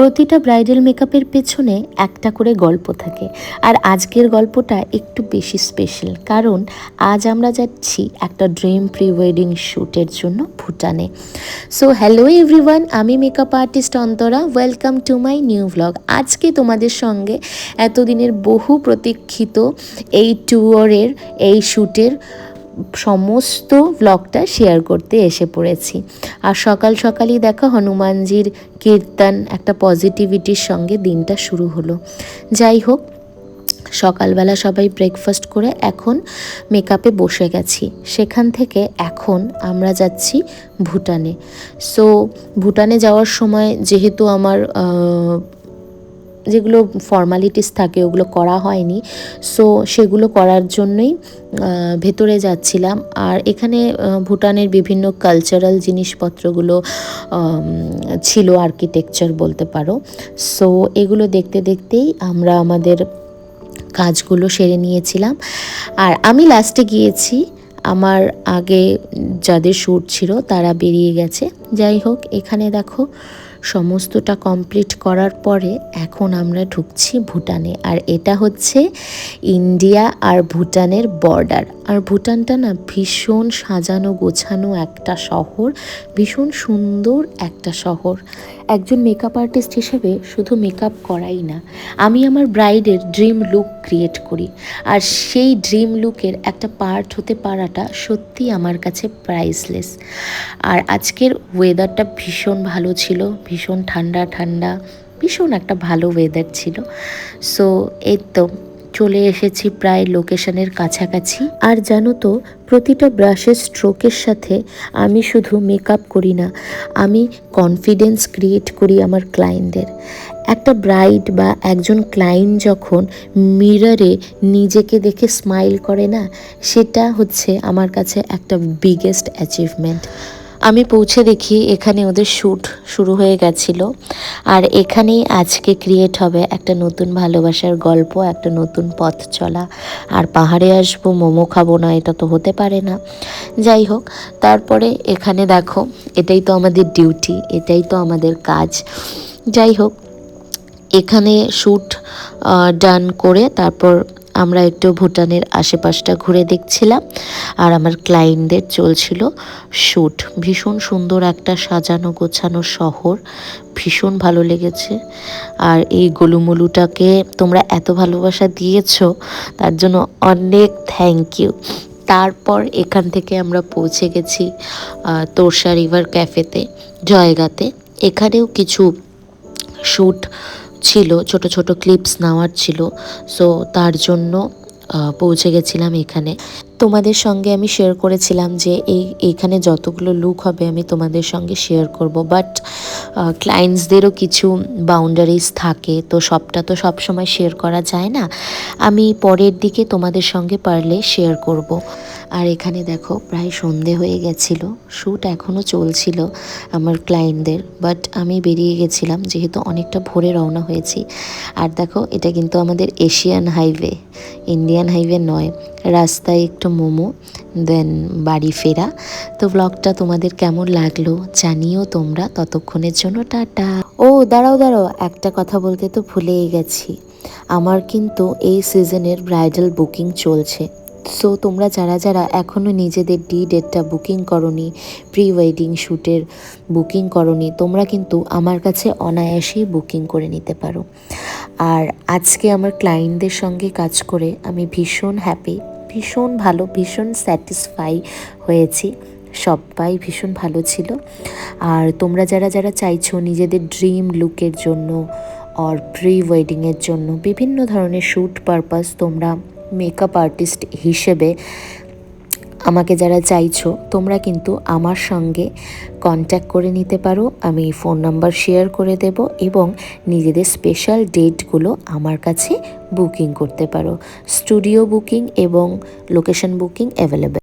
প্রতিটা ব্রাইডাল মেকআপের পেছনে একটা করে গল্প থাকে, আর আজকের গল্পটা একটু বেশি স্পেশাল, কারণ আজ আমরা যাচ্ছি একটা ড্রিম প্রি ওয়েডিং শ্যুটের জন্য ভুটানে। সো হ্যালো এভরিওয়ান, আমি makeup artist Antara, welcome to my new vlog. আজকে তোমাদের সঙ্গে এতদিনের বহু প্রতীক্ষিত এই ট্যুরের, এই শ্যুটের সমস্ত ব্লগটা শেয়ার করতে এসে পড়েছি। আর সকাল সকালই দেখো হনুমানজির কীর্তন, একটা পজিটিভিটির সঙ্গে দিনটা শুরু হলো। যাই হোক, সকালবেলা সবাই ব্রেকফাস্ট করে এখন মেকআপে বসে গেছি। সেখান থেকে এখন আমরা যাচ্ছি ভুটানে। সো ভুটানে যাওয়ার সময় যেহেতু আমার যেগুলো ফর্মালিটিস থাকে ওগুলো করা হয়নি, সো সেগুলো করার জন্যই ভেতরে যাচ্ছিলাম। আর এখানে ভুটানের বিভিন্ন কালচারাল জিনিসপত্রগুলো ছিল, আর্কিটেকচার বলতে পারো। সো এগুলো দেখতে দেখতেই আমরা আমাদের কাজগুলো সেরে নিয়েছিলাম। আর আমি লাস্টে গিয়েছি, আমার আগে যাদের শ্যুট ছিল তারা বেরিয়ে গেছে। যাই হোক, এখানে দেখো সমস্তটা কমপ্লিট করার পরে এখন আমরা ঢুকছি ভুটানে। আর এটা হচ্ছে ইন্ডিয়া আর ভুটানের বর্ডার। আর ভুটানটা না ভীষণ সাজানো গোছানো একটা শহর, ভীষণ সুন্দর একটা শহর। একজন মেকআপ আর্টিস্ট হিসেবে শুধু মেকআপ করাই না, আমি আমার ব্রাইডের ড্রিম লুক ক্রিয়েট করি। আর সেই ড্রিম লুকের একটা পার্ট হতে পারাটা সত্যি আমার কাছে প্রাইসলেস। আর আজকের ওয়েদারটা ভীষণ ভালো ছিল, ভীষণ ঠান্ডা ঠান্ডা, ভীষণ একটা ভালো ওয়েদার ছিল। সো এই তো চলে এসেছি প্রায় লোকেশনের কাছাকাছি। আর জানো তো, প্রতিটা ব্রাশের স্ট্রোকের সাথে আমি শুধু মেকআপ করি না, আমি কনফিডেন্স ক্রিয়েট করি আমার ক্লায়েন্টদের। একটা ব্রাইড বা একজন ক্লায়েন্ট যখন মিররে নিজেকে দেখে স্মাইল করে না, সেটা হচ্ছে আমার কাছে একটা বিগেস্ট অ্যাচিভমেন্ট। আমি পৌঁছে দেখি এখানে ওদের শ্যুট শুরু হয়ে গেছিলো। আর এখানেই আজকে ক্রিয়েট হবে একটা নতুন ভালোবাসার গল্প, একটা নতুন পথ চলা। আর পাহাড়ে আসবো, মোমো খাবো না, এটা তো হতে পারে না। যাই হোক, তারপরে এখানে দেখো, এটাই তো আমাদের ডিউটি, এটাই তো আমাদের কাজ। যাই হোক, এখানে শ্যুট ডান করে তারপর আমরা একটু ভুটানের আশেপাশটা ঘুরে দেখছিলাম। আর আমার ক্লায়েন্টদের চলছিল শ্যুট। ভীষণ সুন্দর একটা সাজানো গোছানো শহর, ভীষণ ভালো লেগেছে। আর এই গোলুমলুটাকে তোমরা এত ভালোবাসা দিয়েছো, তার জন্য অনেক থ্যাংক ইউ। তারপর এখান থেকে আমরা পৌঁছে গেছি তোরসা রিভার ক্যাফেতে, জয়গাতে। এখানেও কিছু শ্যুট ছিল, ছোট ছোট ক্লিপস নেওয়ার ছিল। সো তার জন্য পৌঁছে গেছিলাম এখানে। তোমাদের সঙ্গে আমি শেয়ার করেছিলাম যে এইখানে যতগুলো লুক হবে আমি তোমাদের সঙ্গে শেয়ার করব, বাট ক্লায়েন্টসদেরও কিছু বাউন্ডারিজ থাকে, তো সবটা তো সবসময় শেয়ার করা যায় না। আমি পরের দিকে তোমাদের সঙ্গে পারলে শেয়ার করব। আর এখানে দেখো প্রায় সন্ধে হয়ে গেছিলো, শ্যুট এখনও চলছিল আমার ক্লায়েন্টদের, বাট আমি বেরিয়ে গেছিলাম যেহেতু অনেকটা ভোরে রওনা হয়েছি। আর দেখো, এটা কিন্তু আমাদের এশিয়ান হাইওয়ে, ইন্ডিয়ান হাইওয়ে নয়। রাস্তায় একটু মোমো, দেন বাড়ি ফেরা। তো ব্লগটা তোমাদের কেমন লাগলো জানিও তোমরা। ততক্ষণের জন্য টাটা। ও দাঁড়াও দাঁড়াও, একটা কথা বলতে তো ভুলেই গেছি, আমার কিন্তু এই সিজনের ব্রাইডাল বুকিং চলছে। সো তোমরা যারা যারা এখনও নিজেদের ডেটটা বুকিং করনি, প্রি ওয়েডিং শ্যুটের বুকিং করনি, তোমরা কিন্তু আমার কাছে অনায়াসেই বুকিং করে নিতে পারো। আর আজকে আমার ক্লায়েন্টদের সঙ্গে কাজ করে আমি ভীষণ হ্যাপি, ভীষণ ভালো, ভীষণ স্যাটিসফাই হয়েছি। সবাই ভীষণ ভালো ছিল। আর তোমরা যারা যারা চাইছো নিজেদের ড্রিম লুকের জন্য আর প্রি ওয়েডিংয়ের জন্য বিভিন্ন ধরনের শ্যুট পারপাস, তোমরা মেকআপ আর্টিস্ট হিসেবে আমাকে যারা চাইছো, তোমরা কিন্তু আমার সঙ্গে কন্ট্যাক্ট করে নিতে পারো। আমি ফোন নাম্বার শেয়ার করে দেব এবং নিজেদের স্পেশাল ডেটগুলো আমার কাছে বুকিং করতে পারো। স্টুডিও বুকিং এবং লোকেশন বুকিং অ্যাভেলেবেল।